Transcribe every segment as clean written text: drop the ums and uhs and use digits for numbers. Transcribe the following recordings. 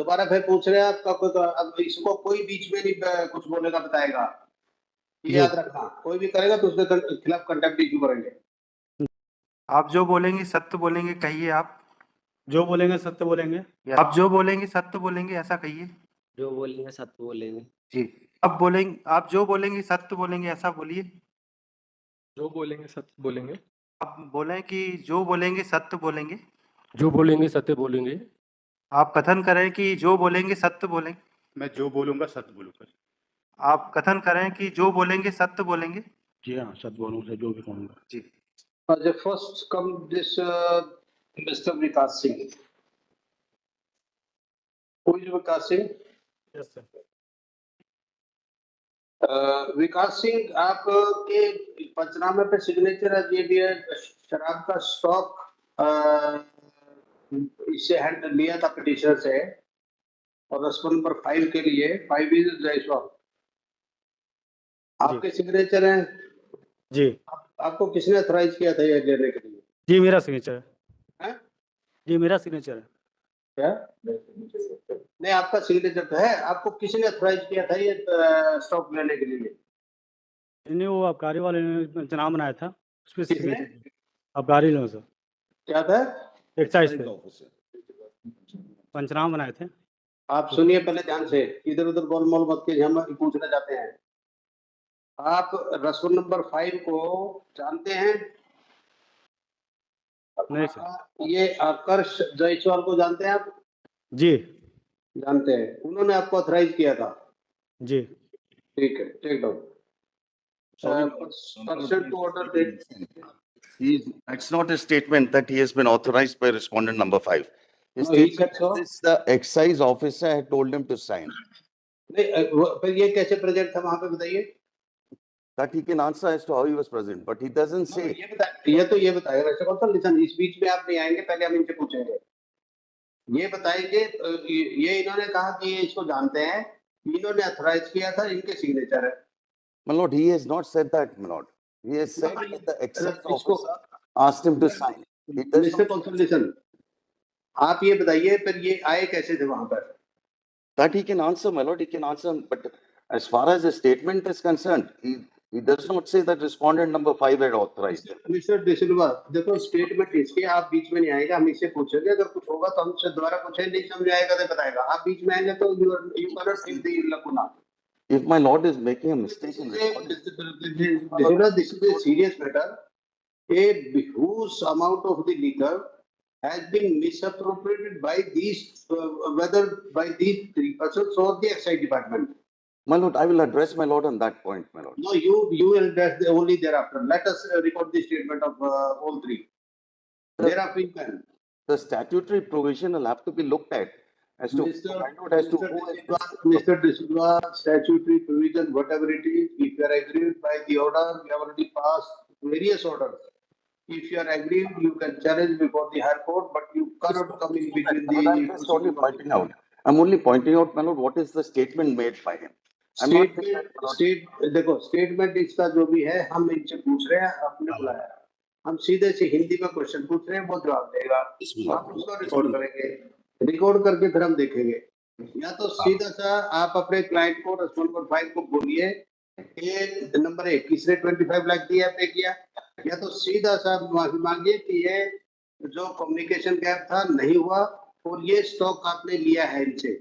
दोबारा फिर पूछ रहे हैं आपका अब इसको कोई बीच में नहीं कुछ बोलेगा बताएगा, ये याद रखना। कोई भी करेगा तो उसके खिलाफ कंटेम्प्ट इश्यू करेंगे। आप जो बोलेंगे सत्य बोलेंगे कहिए। आप जो बोलेंगे सत्य बोलेंगे। आप जो बोलेंगे सत्य बोलेंगे ऐसा कहिए। जो बोलेंगे सत्य बोलेंगे। जी। आप जो बोलेंगे सत्य बोलेंगे ऐसा बोलिए। जो बोलेंगे सत्य बोलेंगे। आप बोलें कि जो बोलेंगे सत्य बोलेंगे। जो बोलेंगे सत्य बोलेंगे। आप कथन करें कि जो बोलेंगे सत्य बोलेंगे। मैं जो बोलूंगा सत्य बोलूंगा। आप कथन करें कि जो बोलेंगे सत्य बोलेंगे। जी हाँ, सत्य बोलूंगा, जो भी कहूंगा। जी। The first come this Mr. Vikas Singh. Who is Vikas Singh? Yes sir. Vikas Singh आपके पंचनामे पे सिग्नेचर है, ये भी है शराब का स्टॉक इससे हैंड लिया था पिटिशनर से, और रेस्पॉन्स नंबर 5 के लिए 5 इज जायसवाल आपके सिग्नेचर हैं जी। आपको किसने अथराइज किया था ये लेने के लिए? जी मेरा सिग्नेचर है। जी मेरा सिग्नेचर है। क्या नहीं, आपका सिग्नेचर तो है, आपको किसने अथराइज किया था ये स्टॉक लेने के लिए? इन्हें वो आबकारी वाले ने पंचनामा बनाया था, उस पर किसने? सिग्नेचर आबकारी लोगों से क्या था? एक्साइज पे पंचनामा बनाए थे। आप सुनिए पहले ध्यान से, इधर उधर गोलमोल मत के, हम पूछना चाहते हैं। आप रसूल नंबर 5 को जानते हैं? नहीं सर। ये आकर्ष जायसवाल को जानते हैं आप? जी जानते हैं, उन्होंने आपको अथराइज किया था। जी ठीक है, take down. Person to order date. It's not a statement that he has been authorized by respondent number 5. His No, he statement said so. is this, the excise officer had told him to sign. नहीं, फिर ये कैसे present था वहां पे बताइए? That he can answer as to how he was present, but he doesn't say. ये बताएगा वैसे कौन सा लिसन, इस बीच में आप नहीं आएंगे, पहले हम इनसे पूछेंगे। ये बताएंगे, ये इन्होंने कहा कि ये इसको जानते हैं, इन्होंने अथराइज किया था, इनके सिग्नेचर है। My lord, he has not said that, my lord. He has said that the excise officer asked him to sign. He does mister not. Consultation, आप ये बताइए फिर ये आए कैसे थे वहां पर? That he can answer, my lord, he can answer, but as far as the statement is concerned, he does not say that respondent number 5 had authorized him. Mister D'Silva, देखो स्टेटमेंट इसके, आप बीच में नहीं आएगा, हम इससे पूछेंगे, अगर कुछ होगा तो हमसे दोबारा पूछेंगे, नहीं समझ आएगा तो बताएगा। आप बीच में आएंगे तो you cannot fill the lacuna. If my lord is making a mistake in this is a serious matter. A huge amount of the liquor has been misappropriated by these whether by these 3 persons or the excise department. My lord, I will address my lord on that point, my lord. No, you will address only thereafter. Let us record the statement of all 3. Thereafter you can. The statutory provision will have to be looked at as to find out as to who has. Mr. D'Souza, statutory provision, whatever it is, if you are aggrieved by the order, we have already passed various orders. If you are aggrieved, you can challenge before the higher court, but you cannot come in between the. I'm just only pointing out. I'm only pointing out, my lord, what is the statement made by him. देखो statement इसका जो भी है, हम इनसे पूछ रहे हैं, आपने बुलाया, हम सीधे से हिंदी में क्वेश्चन पूछ रहे हैं, वो जवाब देगा, आप उसको रिकॉर्ड करेंगे, रिकॉर्ड करके फिर हम देखेंगे। या तो सीधा सा आप अपने क्लाइंट को रेस्पॉन्स नंबर 5 को बोलिए, ये नंबर 1 किसने 25 लाख दिया पे किया, या तो सीधा सा माफी मांगिए कि ये जो कम्युनिकेशन गैप था नहीं हुआ और ये स्टॉक आपने लिया है इनसे।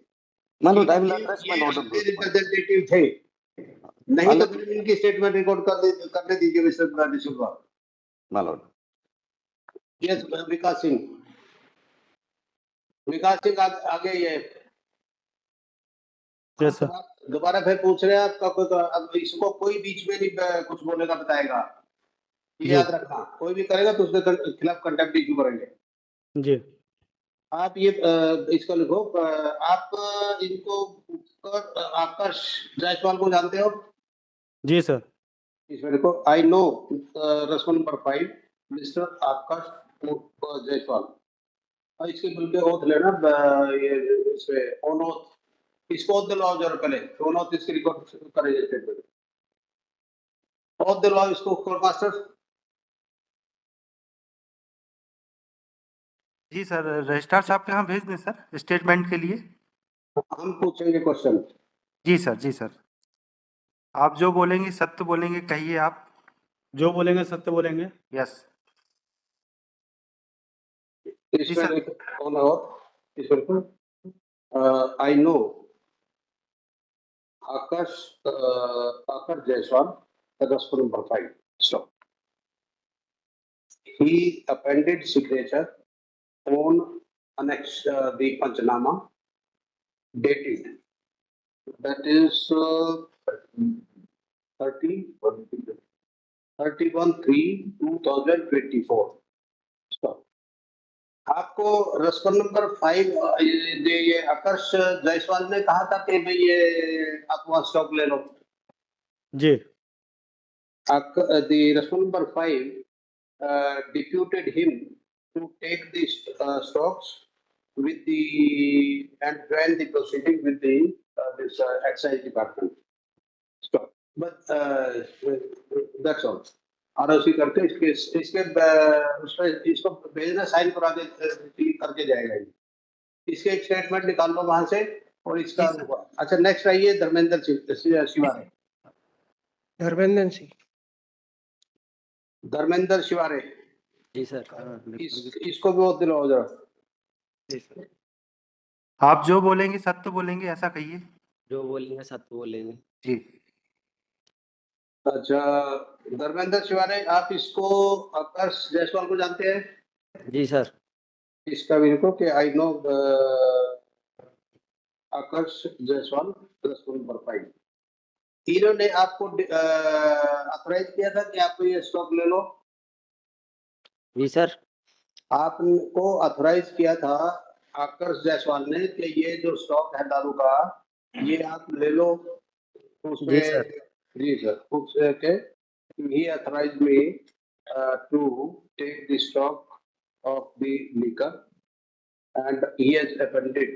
रिप्रेजेंटेटिव थे, नहीं तो फिर इनकी स्टेटमेंट रिकॉर्ड करने दीजिए mister D'Silva. My lord. Yes Vikas Singh आगे ये दोबारा फिर पूछ रहे हैं आपका अब इसको कोई बीच में नहीं कुछ बोलेगा बताएगा, ये याद रखना। कोई भी करेगा तो उसके खिलाफ कंटेम्प्ट इश्यू करेंगे। जी आप ये इसको लिखो, आप इनको आकाश जायसवाल को जानते हो? जी सर। इसमें लिखो I know response number 5 mister Akash Jaiswal, और इसके बिल के ओथ लेना, ये इसमें ऑन ओथ, इसको ओथ दिलवाओ जरा पहले, ऑन ओथ इसके रिकॉर्ड करेंगे स्टेटमेंट, ओथ दिलवाओ इसको कोर्ट मास्टर। जी सर, रजिस्ट्रार साहब के यहाँ भेज दें सर स्टेटमेंट के लिए। हम पूछेंगे क्वेश्चन। जी सर, जी सर। आप जो बोलेंगे सत्य बोलेंगे, कहिए आप। जो बोलेंगे सत्य बोलेंगे। यस। जी इसमें सर। कौन और इसमें I know Akash Akash Jaiswal Raspuram number 5. So he appended signature on annex the Panchanama dated, that is 31/3/2024. So आपको रसपन नंबर 5 ये आकर्ष जायसवाल ने कहा था कि भाई ये आप वहाँ स्टॉक ले लो। जी। The restaurant number 5 deputed him to take the stocks with the and join the proceeding with the this excise department. Stop. But that's all. ROC करके इसके उस पर इसको भेजना साइन करा दे करके जाएगा ये। इसके एक स्टेटमेंट निकाल लो वहां से और इसका जी सर। अच्छा नेक्स्ट आइए धर्मेंद्र शिवारे। धर्मेंद्र शिवारे जी सर। हाँ, बिल्कुल। इसको भी बहुत दिलाओ जरा। जी सर। आप जो बोलेंगे सत्य बोलेंगे, ऐसा कहिए। जो बोलेंगे सत्य बोलेंगे। जी। अच्छा धर्मेंद्र शिवारे, आप इसको आकाश जायसवाल को जानते हैं? जी सर। इसका भी लिखो कि I know Akash Jaiswal number 5। इन्होंने आपको अथॉराइज किया था कि आपको ये स्टॉक ले लो। जी सर। आपको अथॉराइज किया था आकाश जायसवाल ने कि ये जो स्टॉक है दारू का ये आप ले लो। उसमें जी सर। जी सर उसके के he authorized me to take the stock of the liquor and he has appended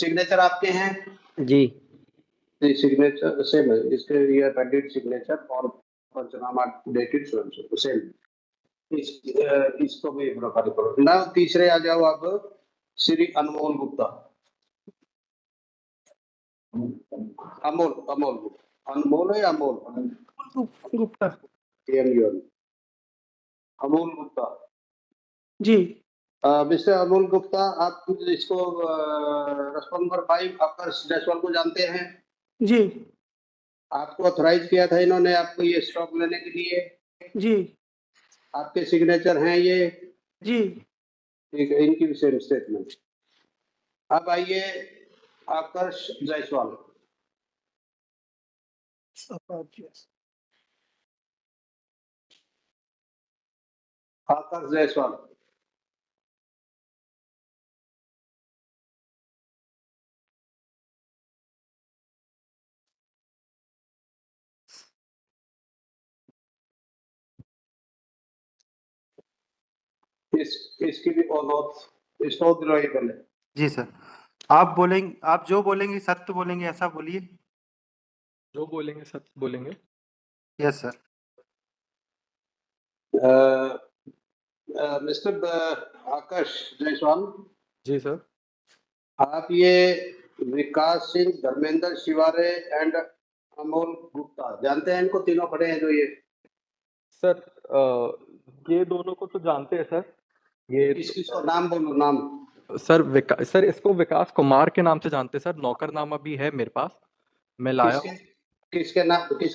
signature आपके हैं? जी। The signature same है इसके he appended signature और पंचनामा dated so and so same। इसको भी प्रोफाइल करो ना। तीसरे आ जाओ आप श्री अनमोल गुप्ता। अमोल अमोल अनमोल है अमोल गुप्ता। अमोल गुप्ता। जी। मिस्टर अमोल गुप्ता, आप इसको रेस्पॉन्ड नंबर 5 आकाश जायसवाल को जानते हैं? जी। आपको ऑथराइज किया था इन्होंने आपको ये स्टॉक लेने के लिए? जी। आपके सिग्नेचर हैं ये? जी। ठीक है, इनकी भी सेम स्टेटमेंट। अब आइए आकाश जायसवाल। आकाश जायसवाल इसकी भी ऑनऑफ इसको दिलवाइए पहले। जी सर। आप बोलेंगे, आप जो बोलेंगे सत्य बोलेंगे, ऐसा बोलिए। जो बोलेंगे सत्य बोलेंगे। Yes sir. Mister Akash Jaiswal, जी सर। आप ये विकास सिंह, धर्मेंद्र शिवारे एंड अमोल गुप्ता जानते हैं? इनको तीनों खड़े हैं जो ये सर ये दोनों को तो जानते हैं सर। ये किसका नाम बोलो नाम। सर इसको विकास कुमार के नाम से जानते हैं सर। नौकरनामा भी है मेरे पास, मैं लाया हूँ। किसके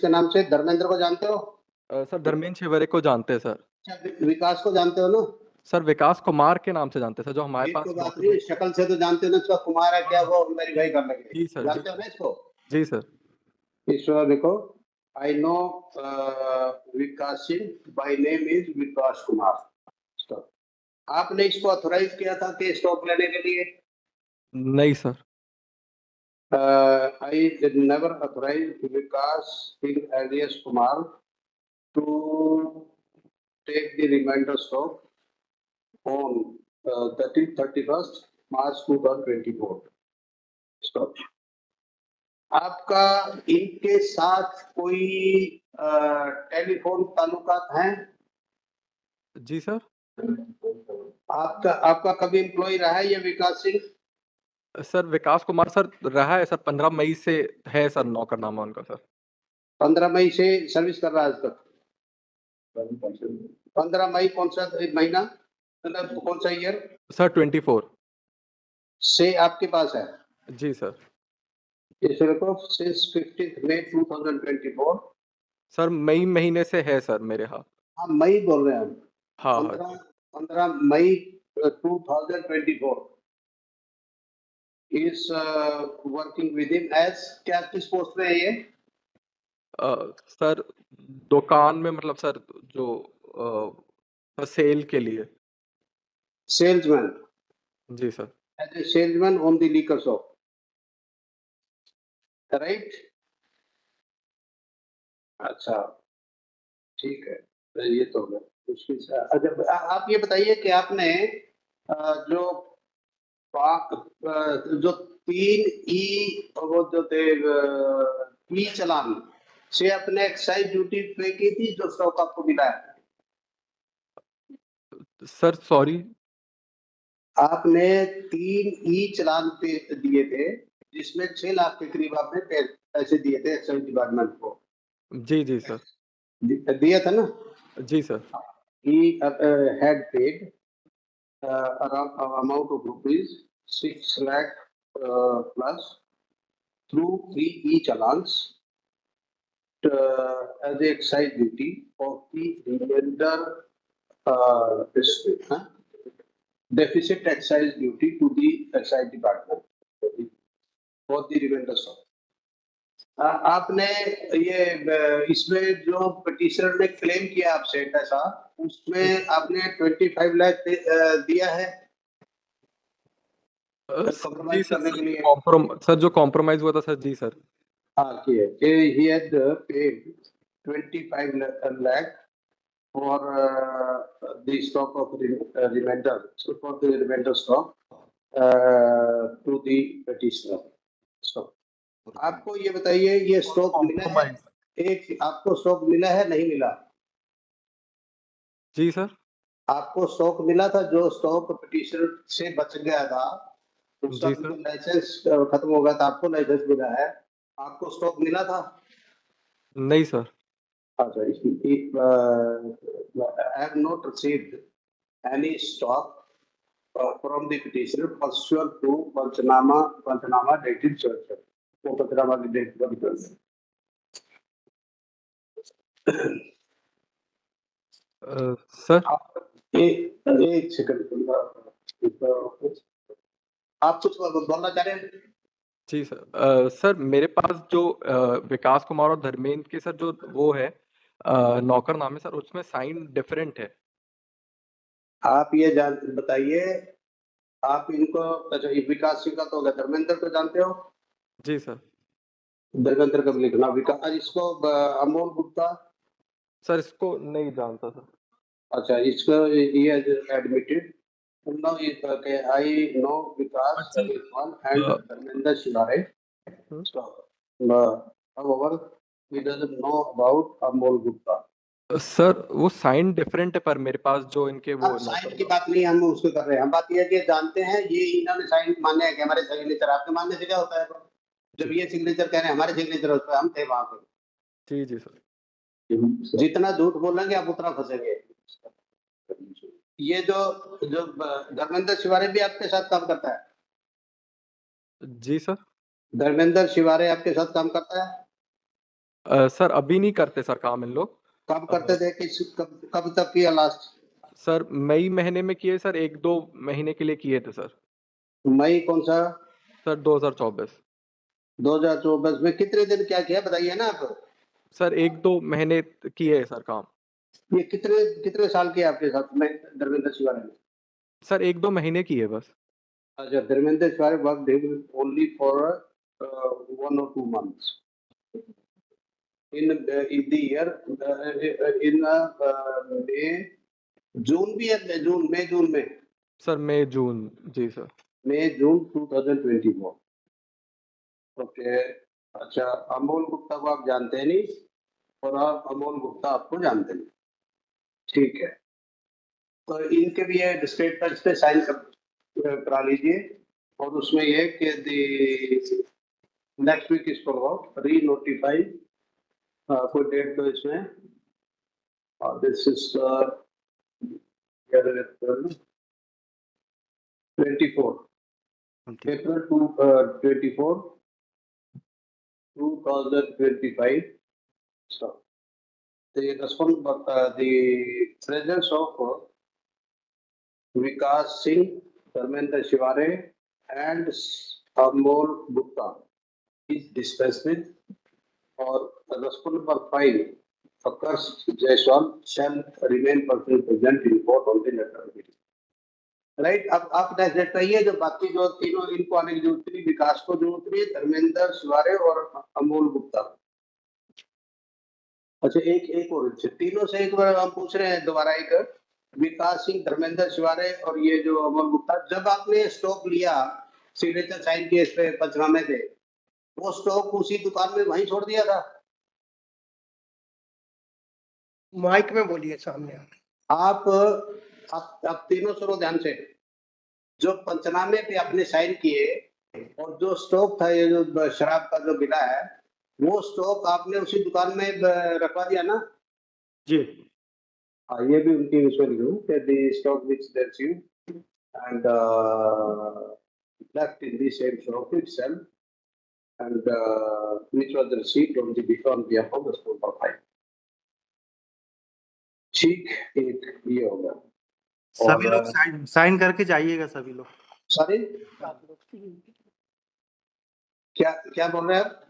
नाम से? धर्मेंद्र को जानते हो? सर धर्मेंद्र शिवरे को जानते हैं सर। अच्छा, विकास को जानते हो ना? सर विकास कुमार के नाम से जानते हैं सर, जो हमारे ये पास तो बात document- नहीं, शक्ल से तो जानते हो ना इसका कुमार है क्या वो वेरीफाई कर लेंगे। जी सर। जानते हो ना इसको? जी सर। ईश्वर देखो, I know Vikas Singh by name is Vikas Kumar. Stop. आपने इसको ऑथराइज किया था कि स्टॉक लेने के लिए? नहीं sir. I did never authorize Vikas Singh alias Kumar to take the remainder stock on 31st March 2024. Stop. आपका इनके साथ कोई टेलीफोन ताल्लुकात हैं? जी सर। आपका कभी एम्प्लॉय रहा है ये विकास सिंह? सर विकास कुमार सर रहा है सर 15 मई से है सर नौकरनामा उनका सर। 15 मई से सर्विस कर रहा है आज तक। 15 मई कौन सा महीना, मतलब कौन सा ईयर सर 24 से आपके पास है? जी सर। इस रखो सिंस 15 मई 2024। सर मई महीने से है सर मेरे हाथ। हाँ मई बोल रहे हैं हम। हाँ हाँ 15 15 May 2024 is working with him as, क्या किस पोस्ट में है ये? सर दुकान में मतलब सर जो सेल के लिए। सेल्समैन, जी sir. As a salesman on the liquor shop, right? अच्छा ठीक है, तो ये तो हो गया। अच्छा आप ये बताइए कि आपने जो जो 3 ई वो जो थे ई चालान से अपने एक्साइज ड्यूटी पे की थी जो स्टॉक आपको मिला है? Sir sorry. आपने 3 ई चालान पे दिए थे जिसमें 6 लाख के करीब आपने पैसे दिए थे एक्साइज डिपार्टमेंट को। जी जी सर। दिया था ना? जी sir. He had paid around amount of rupees 6 lakh plus through 3 e-challans as a excise duty of the remainder deficit excise duty to the excise department for the remainder stock. आपने ये इसमें जो petitioner ने claim किया आपसे पैसा, उसमें आपने 25 लाख दिया है जी कॉम्प्रोमाइज सर करने के लिए? सर जो कॉम्प्रोमाइज हुआ था सर। जी सर। हाँ किए, he had paid 25 lakh for the stock of remainder, so for the remainder stock to the petitioner. So आपको ये बताइए ये स्टॉक मिला है? एक आपको स्टॉक मिला है नहीं मिला? जी सर। आपको स्टॉक मिला था जो स्टॉक पिटिशनर से बच गया था, उसका जी सर। लाइसेंस खत्म हो गया था, आपको लाइसेंस मिला है, आपको स्टॉक मिला था? नहीं सर। अच्छा, I have not received any stock from the petitioner pursuant to Panchanama dated church. वो पंचनामा की डेट पर सर एक सेकंड, आप कुछ बोलना चाह रहे हैं? जी सर। सर मेरे पास जो विकास कुमार और धर्मेंद्र के सर जो वो है नौकरनामे सर उसमें साइन डिफरेंट है। आप ये बताइए, आप इनको, अच्छा ये विकास सिंह का तो होगा, धर्मेंद्र को जानते हो? जी सर। धर्मेंद्र का भी लिखना, विकास, इसको अमोल गुप्ता? सर इसको नहीं जानता सर। अच्छा इसको ये admitted now is okay, I know Vikas Saviwan and Dharmendra Shivare. So, however, he doesn't know about Amol Gupta. Sir वो साइन डिफरेंट है पर मेरे पास जो इनके वो अब साइन की बात नहीं हम उसको कर रहे हैं, हम बात ये है कि जानते हैं ये इन्होंने साइन माने हैं कि हमारे सिग्नेचर, आपके मानने से क्या होता है? जब ये सिग्नेचर कह रहे हैं हमारे सिग्नेचर उस पर, हम थे वहां पर। जी जी सर। जितना झूठ बोलेंगे आप उतना फंसेंगे। ये जो धर्मेंद्र शिवारे भी आपके साथ काम करता है? जी सर। धर्मेंद्र शिवारे आपके साथ काम करता है? सर अभी नहीं करते सर काम इन लोग। कब करते थे, कब तक किया लास्ट? सर मई महीने में किए सर, 1-2 महीने के लिए किए थे सर। मई कौन सा? सर 2024। 2024 में कितने दिन क्या किया बताइए ना आप? सर 1-2 महीने किए सर काम। ये कितने कितने साल किया आपके साथ में धर्मेंद्र शिवारे ने? सर 1-2 महीने किए बस। अच्छा, Dharmendra Shivare work only for 1 or 2 months in the year in May, जून भी है, जून में सर मई जून। जी सर। मई जून 2024। ओके, अच्छा अमोल गुप्ता को आप जानते नहीं और आप अमोल गुप्ता आपको जानते नहीं, ठीक है। तो इनके भी ये स्टेटमेंट्स पे साइन करा लीजिए और उसमें ये कि नेक्स्ट वीक इसको री नोटिफाई, कोई डेट दो इसमें, और this is 24 April 24 2025. So the presence of Vikas Singh, Dharmendra Shivare and Amol Gupta is dispensed with, or responsible for file Akash Jaiswal shall remain personally present in court on the letter. Right, अब आप next date चाहिए जो बाकी जो तीनों इनको आने की जरूरत थी, विकास को जरूरत थी, धर्मेंद्र शिवारे और अमोल गुप्ता। अच्छा, एक और तीनों से एक बार हम पूछ रहे हैं दोबारा, एक विकास सिंह, धर्मेंद्र शिवारे और ये जो अमोल गुप्ता, जब आपने स्टॉक लिया, सिग्नेचर साइन किए इस पे पंचनामे थे, वो स्टॉक उसी दुकान में वहीं छोड़ दिया था? माइक में बोलिए सामने। आप तीनों सुनो ध्यान से, जो पंचनामे पे आपने साइन किए और जो स्टॉक था, ये जो शराब का जो बिला है, वो स्टॉक आपने उसी दुकान में रखवा दिया ना? जी। हाँ, ये भी उनकी उसमें लिखूं कि the stock which that's you and left in the same shop itself and which was received on the behalf of the school for fine. ठीक, एक ये होगा। सभी लोग साइन करके जाइएगा, सभी लोग। सॉरी, क्या बोल रहे हैं आप?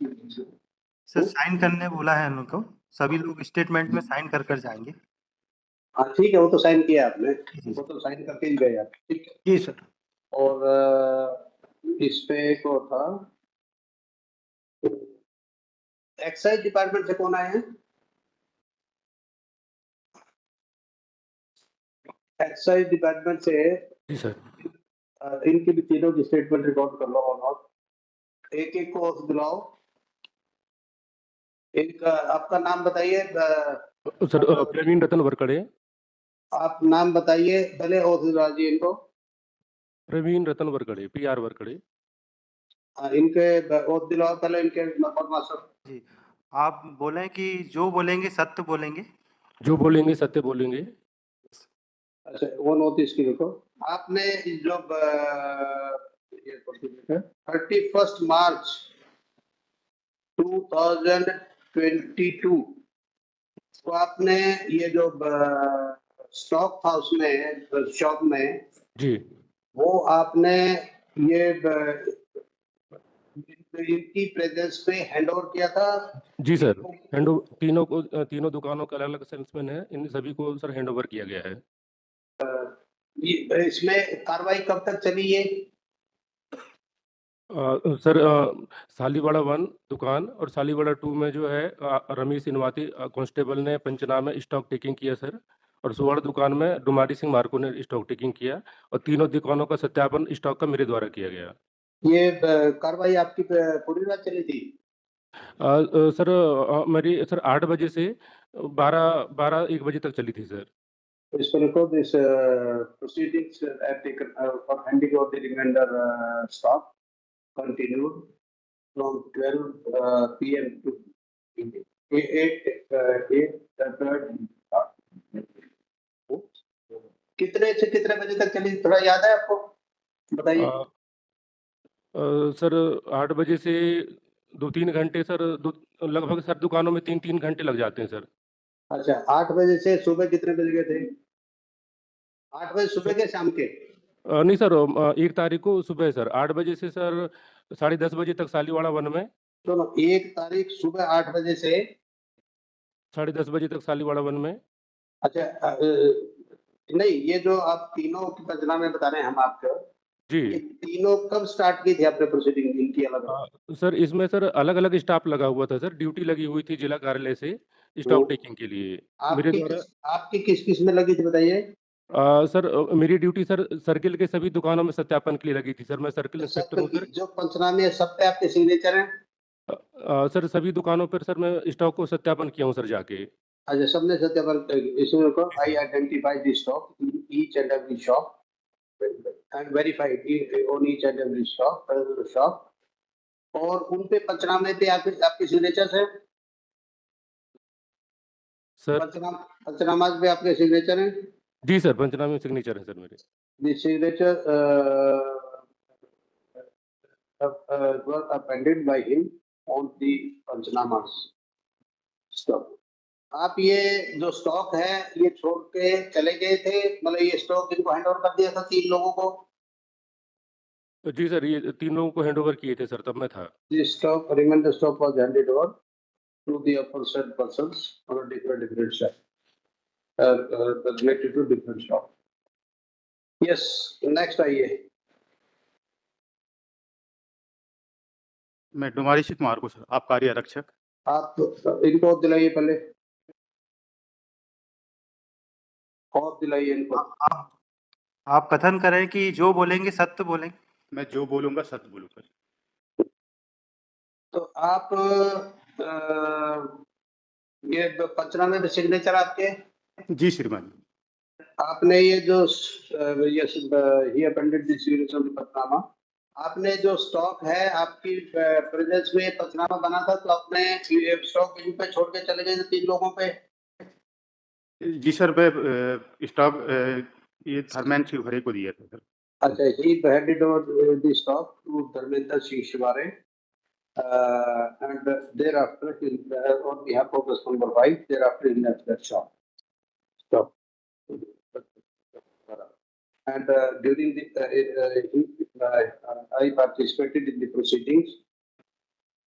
सर साइन करने बोला है उनको, सभी लोग स्टेटमेंट में साइन कर जाएंगे। हाँ ठीक है, वो तो साइन किया आपने, वो तो साइन करके ही गए आप। ठीक है जी सर। और इस पे एक और था, एक्साइज डिपार्टमेंट से कौन आए हैं? एक्साइज डिपार्टमेंट से जी सर। इनकी भी तीनों की स्टेटमेंट रिकॉर्ड कर लो और नोट, एक को बुलाओ। एक आपका नाम बताइए सर प्रवीण रतन वरकड़े। आप नाम बताइए पहले, और जी इनको। प्रवीण रतन वरकड़े, PR वरकड़े। इनके और दिलाओ पहले, इनके मास्टर जी, आप बोलें कि जो बोलेंगे सत्य बोलेंगे। जो बोलेंगे सत्य बोलेंगे। अच्छा, वो नोटिस की देखो, आपने जो 31 मार्च 2022 तो आपने ये जो स्टॉक था उसमें शॉप में जी, वो आपने ये इनकी प्रेजेंस पे हैंड ओवर किया था? जी सर। तीनों दुकानों के अलग अलग सेल्समैन है, इन सभी को सर हैंड ओवर किया गया है। इसमें कार्रवाई कब तक चली ये? सर सालीवाड़ा 1 दुकान और सालीवाड़ा 2 में जो है रमेश इनवाती कांस्टेबल ने पंचनामे स्टॉक टेकिंग किया सर, और सुवर्ण दुकान में डुमारी सिंह मार्को ने स्टॉक टेकिंग किया, और तीनों दुकानों का सत्यापन स्टॉक का मेरे द्वारा किया गया। ये कार्रवाई आपकी पूरी रात चली थी? सर मेरी सर 8 बजे से 12-1 बजे तक चली थी सर। इस पर लिखो, this proceedings taken for handing over the reminder stock continued from 12 PM to 8 कितने से कितने बजे तक चली, थोड़ा याद है आपको? बताइए। सर 8 बजे से 2-3 घंटे सर, लगभग सर दुकानों में 3-3 घंटे लग जाते हैं सर। अच्छा, 8 बजे से सुबह कितने बजे गए थे? 8 बजे सुबह के शाम के? नहीं सर, 1 तारीख को सुबह सर 8 बजे से सर 10:30 बजे तक सालीवाड़ा 1 में। चलो, 1 तारीख सुबह 8 बजे से 10:30 बजे तक सालीवाड़ा 1 में। अच्छा, नहीं, ये जो आप तीनों की पंचनामे बता रहे हैं हम आपको, जी, ये तीनों कब स्टार्ट की थी आपने प्रोसीडिंग इनकी अलग? सर इसमें सर अलग-अलग स्टाफ लगा हुआ था सर, ड्यूटी लगी हुई थी जिला कार्यालय से स्टॉक टेकिंग के लिए। मेरे द्वारा आपकी किस में लगी थी बताइए? सर मेरी ड्यूटी सर सर्किल के सभी दुकानों में सत्यापन के लिए लगी थी सर। मैं सर्किल इंस्पेक्टर हूँ सर। जो पंचनामे है सब पे आपके सिग्नेचर हैं? सर सभी दुकानों पर सर मैं स्टॉक को सत्यापन किया हूँ सर जाके। अच्छा, सबने सत्यापन, इसमें आई identify the stock in each and every shop and verified on each and every shop. और उन पे पंचनामे पे आपकी सिग्नेचर है? सर पंचनामा पे आपके सिग्नेचर हैं? जी सर, पंचनामे में सिग्नेचर है सर मेरे। The signature were appended by him on the panchanamas stock. आप ये जो स्टॉक है ये छोड़ के चले गए थे, मतलब ये स्टॉक इनको हैंड ओवर कर दिया था 3 लोगों को? जी सर, ये 3 लोगों को हैंड ओवर किए थे सर, तब मैं था। The stock remainder stock was handed over to the aforesaid persons on a different side, related to different stock. Yes, next आइए। मैं डुमारी शिव कुमार को सर, आबकारी आरक्षक। आप इनको और दिलाइए पहले, और दिलाइए इनको। आप कथन करें कि जो बोलेंगे सत्य बोलेंगे। मैं जो बोलूंगा सत्य बोलूंगा। तो आप ये पंचनामे में सिग्नेचर आपके? जी श्रीमान। आपने ये जो ये अपेंडेड दिस पंचनामा, आपने जो स्टॉक है आपकी प्रेजेंस में पंचनामा बना था, तो आपने ये स्टॉक इन पे छोड़ के चले गए थे 3 लोगों पे? जी सर, मैं स्टॉक ये थर्मैन शिवहरे को दिया था सर। अच्छा, he handed over the stock to Dharmendra Singh Shivare, and thereafter on behalf of the number 5, thereafter he left that shop. Stop. And during the I participated in the proceedings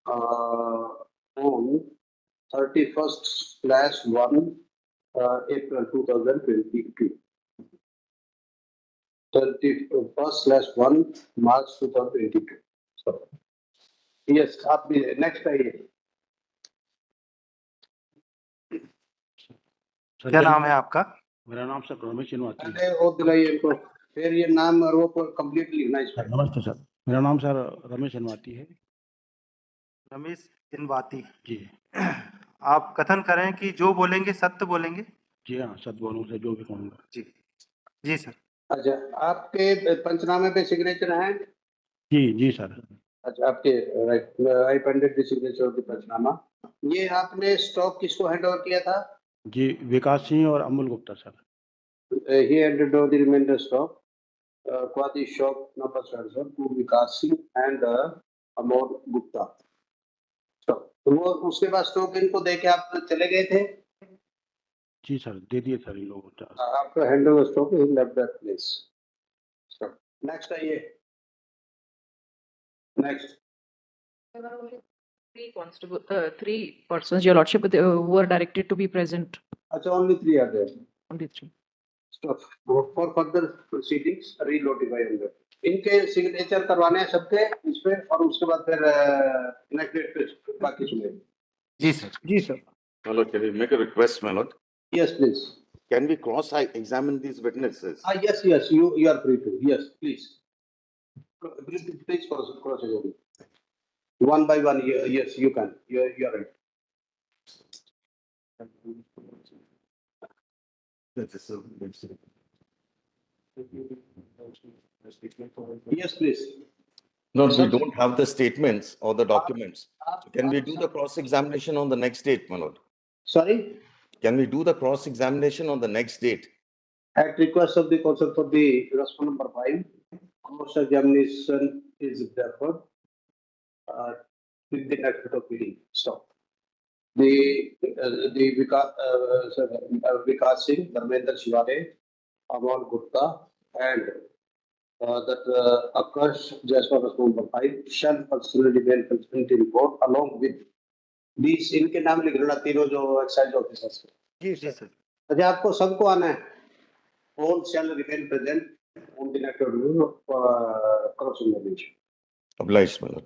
on 31st/1 April 2022. 31st/1 March 2022. So, yes, आप भी next आइए। क्या नाम है आपका? मेरा नाम sir Ramesh इनवाती है। पहले वो दिलाइए इनको, फिर ये नाम और वो कंप्लीट लिखना है इसमें। नमस्ते सर, मेरा नाम सर रमेश इनवाती है। रमेश इनवाती जी आप कथन करें कि जो बोलेंगे सत्य बोलेंगे। जी हाँ, सदगुणों से जो भी कहूँगा। जी जी सर। अच्छा, आपके पंचनामे पे सिग्नेचर हैं? जी सर। अच्छा, आपके right, I appended the signature of the panchanama. ये आपने स्टॉक किसको हैंड ओवर किया था? जी, विकास सिंह और Amul Gupta sir. He handed over the remainder stock for the shop number 7 to Vikas Singh and Amol Gupta. तो वो उसके बाद स्टॉक इनको दे के आप चले गए थे? जी सर, दे दिए सर इन लोगों को। After hand over stock, he left that place. So, next आइए। Next. There were only 3 persons, your lordship, who were directed to be present. अच्छा, only 3 are there. Only 3. So, for further proceedings, re-notify on that. इनके signature करवाने हैं सबके इस पे, और उसके बाद फिर नेक्स्ट डेट पे बाकी सुनेंगे। जी सर। जी sir. My lord, can we make a request, my lord? Yes, please. Can we cross-examine these witnesses? Yes, you are free to. Yes, please. Please cross examine. One by one. Yes, you can. You are right. Yes, please. No, we don't have the statements or the documents. So can we do the cross-examination on the next date, my lord? Sorry? Can we do the cross-examination on the next date? At request of the counsel for the respondent number 5, cross-examination is deferred with the next bit of meeting. Stop. The Vikas Singh, Dharmendra Shivare, Amol Gupta, and that Akash Jaiswal respondent number 5 shall personally remain present in court along with these, इनके नाम लिख लेना तीनों जो excise officers. जी sir. अच्छा, आपको सबको आना है। All shall remain present on the next review of corruption. Obliged, my lord.